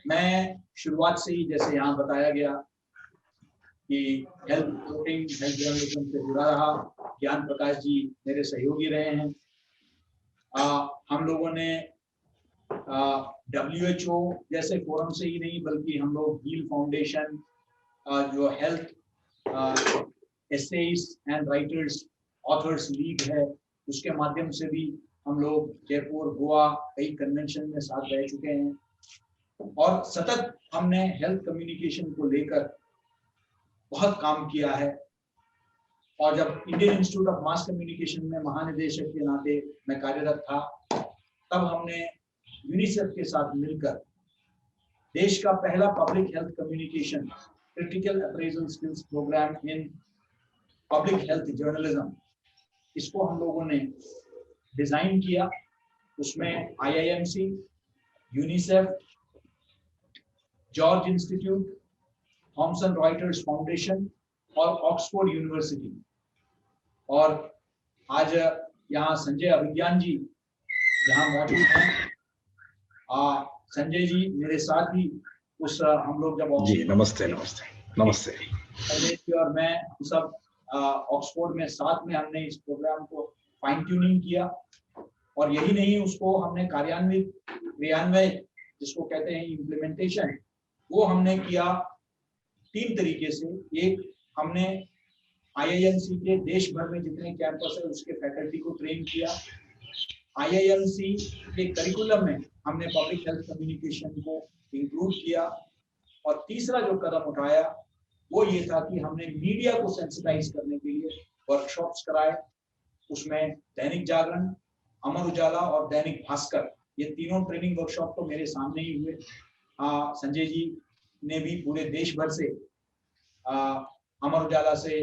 मैं शुरुआत से ही, जैसे यहाँ बताया गया कि हेल्थ रिपोर्टिंग, हेल्थ जर्नलिज्म से जुड़ा रहा, ज्ञान प्रकाश जी मेरे सहयोगी रहे हैं। हम लोगों ने WHO जैसे फोरम से ही नहीं, बल्कि हम लोग हील फाउंडेशन, जो health essays and writers authors league है, उसके माध्यम से भी हम लोग जयपुर, गोवा कई कन्वेंशन में साथ रह चुके हैं और सतत हमने हेल्थ कम्युनिकेशन को लेकर बहुत काम किया है। और जब Indian institute of mass communication में महानिदेशक के नाते मैं कार्यरत था, तब हमने यूनिसेफ के साथ मिलकर देश का पहला public health communication critical appraisal skills programme in public health journalism, इसको हम लोगों ने डिजाइन किया। उसमें IIMC, UNICEF, George Institute, Thomson Reuters Foundation और ऑक्सफोर्ड यूनिवर्सिटी, और आज यहाँ संजय अभिज्ञान जी यहाँ मौजूद हैं। संजय जी मेरे साथ ही उस हम लोग जब जी नमस्ते नमस्ते नमस्ते संजय जी और मैं सब ऑक्सफोर्ड में साथ में हमने इस प्रोग्राम को फाइन ट्यूनिंग किया। और यही नहीं, उसको हमने क्रियान्वय जिसको कहते हैं इम्प्लीमेंटेशन, वो हमने किया 3 तरीके से। एक, हमने IIMC के देश भर में जितने कैंपस है उसके फैकल्टी को ट्रेन किया। IIMC के करिकुलम में हमने पब्लिक हेल्थ कम्युनिकेशन को इंक्लूड किया। और तीसरा जो कदम उठाया वो ये था कि हमने मीडिया को सेंसिटाइज करने के लिए वर्कशॉप्स कराए। उसमें दैनिक जागरण, अमर उजाला और दैनिक भास्कर, ये तीनों ट्रेनिंग वर्कशॉप तो मेरे सामने ही हुए। संजय जी ने भी पूरे देश भर से अमर उजाला से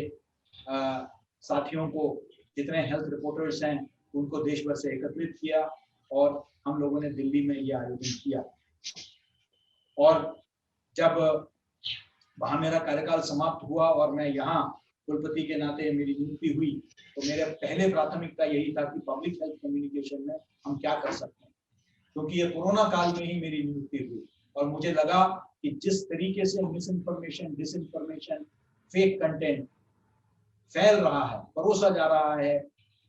साथियों को, जितने हेल्थ रिपोर्टर्स हैं उनको देश भर से एकत्रित किया और हम लोगों ने दिल्ली में ये आयोजन किया। और जब वहाँ मेरा कार्यकाल समाप्त हुआ और मैं यहाँ कुलपति के नाते मेरी नियुक्ति हुई, तो मेरे पहले प्राथमिकता यही था कि पब्लिक हेल्थ कम्युनिकेशन में हम क्या कर सकते हैं, क्योंकि ये कोरोना काल में ही मेरी नियुक्ति हुई और मुझे लगा कि जिस तरीके से miss information, disinformation, fake content फैल रहा है, परोसा जा रहा है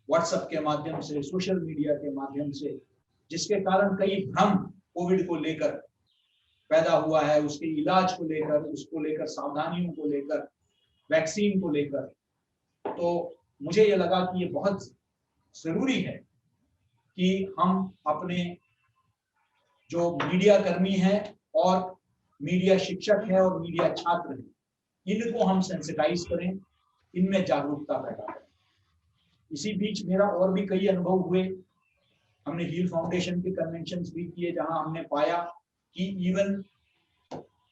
व्हाट्सएप के माध्यम से, सोशल मीडिया के माध्यम से, जिसके कारण कई भ्रम कोविड को लेकर पैदा हुआ है, उसके इलाज को लेकर, उसको लेकर सावधानियों को लेकर, वैक्सीन को लेकर, तो मुझे ये लगा कि ये बहुत जरूरी है कि हम अपने जो मीडिया कर्मी हैं और मीडिया शिक्षक हैं और मीडिया छात्र हैं, इनको हम सेंसिटाइज करें, इनमें जागरूकता पैदा करें। इसी बीच मेरा और भी कई अनुभव हुए। हमने हील फाउंडेशन के कन्वेंशंस भी किए, जहां हमने पाया कि इवन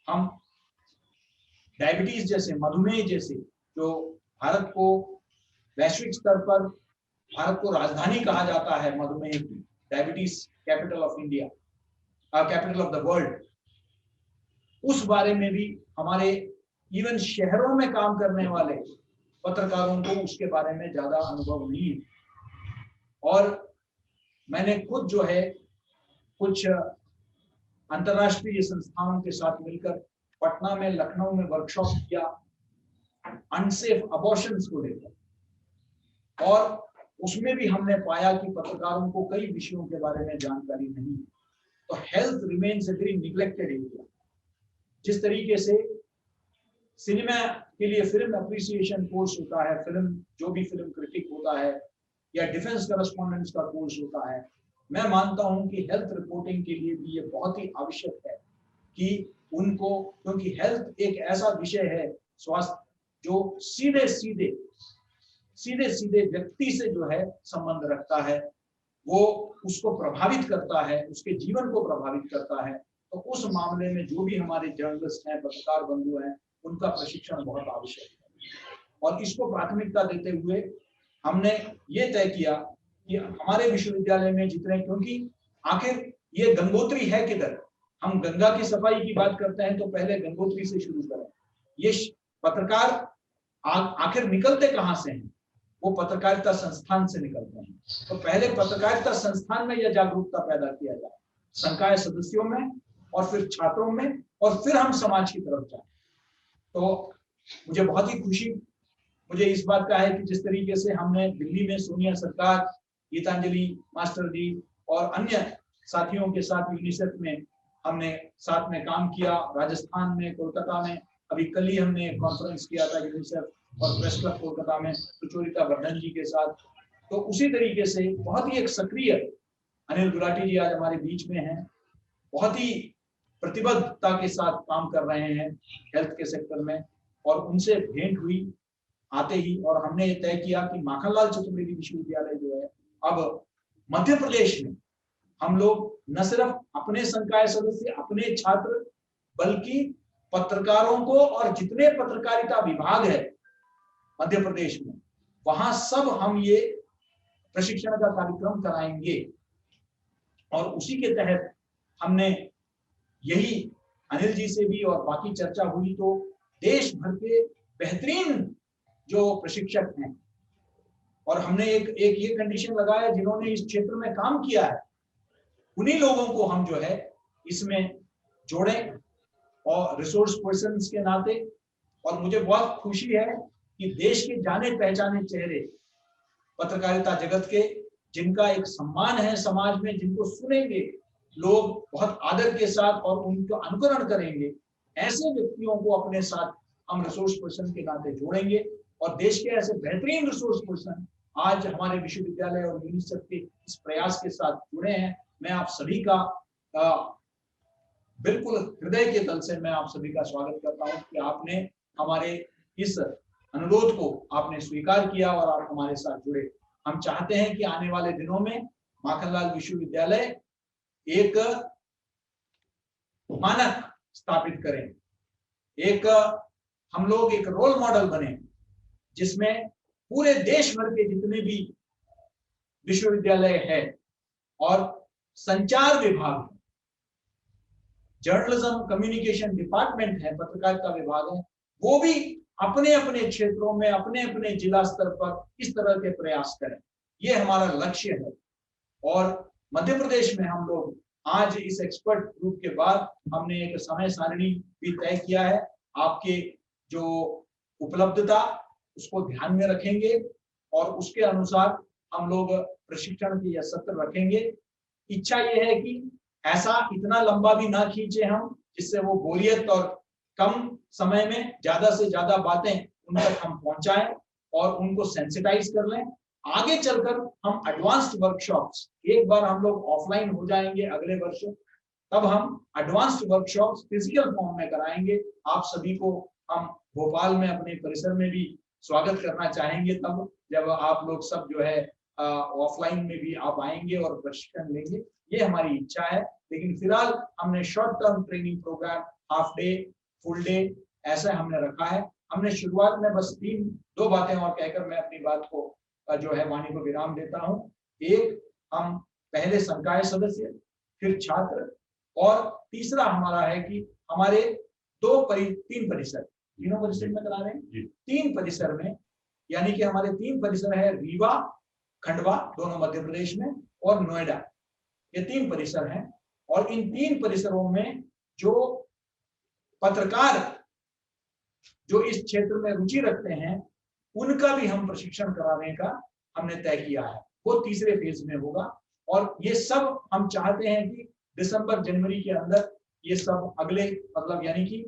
हम डायबिटीज जैसे, मधुमेह जैसे, जो भारत को वैश्विक स्तर पर, भारत को राजधानी कहा जाता है मधुमेह की, diabetes capital of India, capital of the world, उस बारे में भी हमारे इवन शहरों में काम करने वाले पत्रकारों को उसके बारे में ज्यादा अनुभव नहीं है। और मैंने खुद जो है कुछ अंतरराष्ट्रीय संस्थाओं के साथ मिलकर पटना में, लखनऊ में वर्कशॉप किया अनसेफ अबॉर्शंस को लेकर, और उसमें भी हमने पाया कि पत्रकारों को कई विषयों के बारे में जानकारी नहीं है। तो health remains a very neglected area. जिस तरीके से सिनेमा के लिए फिल्म अप्रिसिएशन कोर्स होता है, फिल्म जो भी फिल्म क्रिटिक होता है, या डिफेंस करस्पॉन्डेंस का कोर्स होता है, मैं मानता हूं कि हेल्थ रिपोर्टिंग के लिए भी ये बहुत ही आवश्यक है कि उनको, क्योंकि हेल्थ एक ऐसा विषय है, स्वास्थ्य, जो सीधे सीधे व्यक्ति से जो है संबंध रखता है, वो उसको प्रभावित करता है, उसके जीवन को प्रभावित करता है। तो उस मामले में जो भी हमारे जर्नलिस्ट हैं, पत्रकार बंधु हैं, उनका प्रशिक्षण बहुत आवश्यक है। और इसको प्राथमिकता देते हुए हमने ये तय किया कि हमारे विश्वविद्यालय में जितने, क्योंकि आखिर ये गंगोत्री है किधर, हम गंगा की सफाई की बात करते हैं तो पहले गंगोत्री से शुरू करें। ये पत्रकार आखिर निकलते कहां से हैं? वो पत्रकारिता संस्थान से निकलते हैं। तो पहले पत्रकारिता संस्थान में यह जागरूकता पैदा किया जाए, संकाय सदस्यों में और फिर छात्रों में और फिर हम समाज की तरफ जाएं। तो मुझे बहुत ही खुशी मुझे इस बात का है कि जिस तरीके से हमने दिल्ली में सोनिया सरकार, गीतांजलि मास्टर जी और अन्य साथियों के साथ यूनिसेफ में हमने साथ में काम किया, राजस्थान में, कोलकाता में, अभी कल ही हमने कॉन्फ्रेंस किया था यूनिसेफ और प्रेस क्लब कोलकाता में सुचरिता वर्धन जी के साथ। तो उसी तरीके से बहुत ही एक सक्रिय अनिल गुलाटी जी आज हमारे बीच में हैं, बहुत ही प्रतिबद्धता के साथ काम कर रहे हैं हेल्थ के सेक्टर में, और उनसे भेंट हुई आते ही, और हमने ये तय किया कि माखनलाल चतुर्वेदी विश्वविद्यालय जो है अब मध्य प्रदेश में हम लोग न सिर्फ अपने संकाय सदस्य, अपने छात्र, बल्कि पत्रकारों को और जितने पत्रकारिता विभाग है मध्य प्रदेश में, वहां सब हम ये प्रशिक्षण का कार्यक्रम कराएंगे। और उसी के तहत हमने यही अनिल जी से भी और बाकी चर्चा हुई, तो देश भर के बेहतरीन जो प्रशिक्षक हैं, और हमने एक ये कंडीशन लगाया जिन्होंने इस क्षेत्र में काम किया है, उन्हीं लोगों को हम जो है इसमें जोड़ें और रिसोर्स पर्सन्स के नाते। और मुझे बहुत खुशी है कि देश के जाने पहचाने चेहरे पत्रकारिता जगत के, जिनका एक सम्मान है समाज में, जिनको सुनेंगे लोग बहुत आदर के साथ और उनका अनुकरण करेंगे, ऐसे व्यक्तियों को अपने साथ हम रिसोर्स पर्सन के नाते जोड़ेंगे। और देश के ऐसे बेहतरीन रिसोर्स पर्सन आज हमारे विश्वविद्यालय और यूनिसेफ के इस प्रयास के साथ जुड़े हैं। मैं आप सभी का बिल्कुल हृदय के तल से मैं आप सभी का स्वागत करता हूं कि आपने हमारे इस अनुरोध को आपने स्वीकार किया और आप हमारे साथ जुड़े। हम चाहते हैं कि आने वाले दिनों में माखनलाल विश्वविद्यालय एक मानक स्थापित करें, एक हम लोग एक रोल मॉडल बने, जिसमें पूरे देश भर के जितने भी विश्वविद्यालय है और संचार विभाग, जर्नलिज्म कम्युनिकेशन डिपार्टमेंट है, पत्रकारिता विभाग है, वो भी अपने अपने क्षेत्रों में, अपने अपने जिला स्तर पर इस तरह के प्रयास करें। ये हमारा लक्ष्य है। और मध्य प्रदेश में हम लोग आज इस एक्सपर्ट ग्रुप के बाद हमने एक समय सारणी भी तय किया है। आपके जो उपलब्धता उसको ध्यान में रखेंगे और उसके अनुसार हम लोग प्रशिक्षण के यह सत्र रखेंगे। इच्छा ये है कि ऐसा इतना लंबा भी ना खींचे हम, जिससे वो बोरियत और कम समय में ज्यादा से ज्यादा बातें उन तक हम पहुंचाएं और उनको सेंसिटाइज कर लें। आगे चलकर हम एडवांस्ड वर्कशॉप्स, एक बार हम लोग ऑफलाइन हो जाएंगे अगले वर्ष, तब हम एडवांस्ड वर्कशॉप्स फिजिकल फॉर्म में कराएंगे। आप सभी को हम भोपाल में अपने परिसर में भी स्वागत करना चाहेंगे, तब जब आप लोग सब जो है ऑफलाइन में भी आप आएंगे और प्रशिक्षण लेंगे। ये हमारी इच्छा है। लेकिन फिलहाल हमने short term training programme, half day, full day, ऐसा हमने रखा है। हमने शुरुआत में बस दो बातें और कहकर मैं अपनी बात को जो है वाणी को विराम देता हूं। एक, हम पहले संकाय सदस्य, फिर छात्र, और तीसरा हमारा है कि हमारे तीन परिसर, तीनों परिसर में करा रहे हैं, 3 परिसर में, यानी कि हमारे 3 परिसर है, रीवा, खंडवा दोनों मध्य प्रदेश में, और नोएडा, ये 3 परिसर हैं। और इन 3 परिसरों में जो पत्रकार जो इस क्षेत्र में रुचि रखते हैं, उनका भी हम प्रशिक्षण कराने का हमने तय किया है। वो तीसरे फेज में होगा। और ये सब हम चाहते हैं कि दिसंबर जनवरी के अंदर ये सब अगले, मतलब यानी कि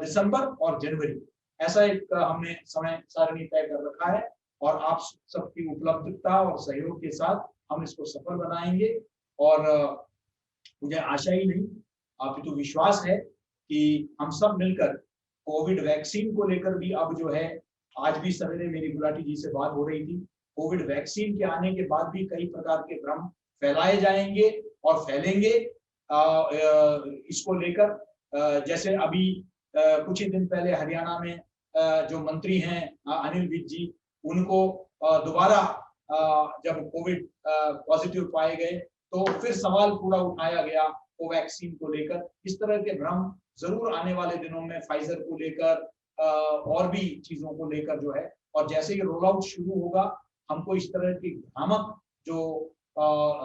दिसंबर और जनवरी, ऐसा एक हमने समय सारणी तय कर रखा है। और आप सबकी उपलब्धता और सहयोग के साथ हम इसको सफल बनाएंगे। और मुझे आशा ही नहीं, अपितु विश्वास है कि हम सब मिलकर कोविड वैक्सीन को लेकर भी, अब जो है आज भी सवेरे मेरी गुलाटी जी से बात हो रही थी, कोविड वैक्सीन के आने के बाद भी कई प्रकार के भ्रम फैलाए जाएंगे और फैलेंगे इसको लेकर। जैसे अभी कुछ ही दिन पहले हरियाणा में जो मंत्री हैं अनिल विज जी, उनको दोबारा जब कोविड पॉजिटिव पाए गए तो फिर सवाल पूरा उठाया गया कोवैक्सीन को लेकर। इस तरह के भ्रम जरूर आने वाले दिनों में फाइजर को लेकर और भी चीजों को लेकर जो है, और जैसे ही रोल आउट शुरू होगा, हमको इस तरह की भ्रामक जो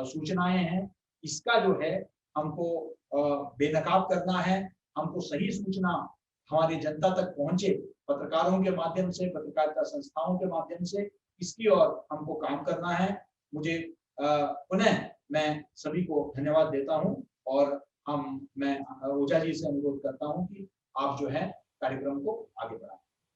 सूचनाएं हैं, इसका जो है हमको बेनकाब करना है, हमको सही सूचना हमारी जनता तक पहुंचे, पत्रकारों के माध्यम से, पत्रकारिता संस्थाओं के माध्यम से, इसकी ओर हमको काम करना है। मुझे पुनः मैं सभी को धन्यवाद देता हूं और मैं ऊर्जा जी से अनुरोध करता हूं कि आप जो है कार्यक्रम को आगे बढ़ाएं।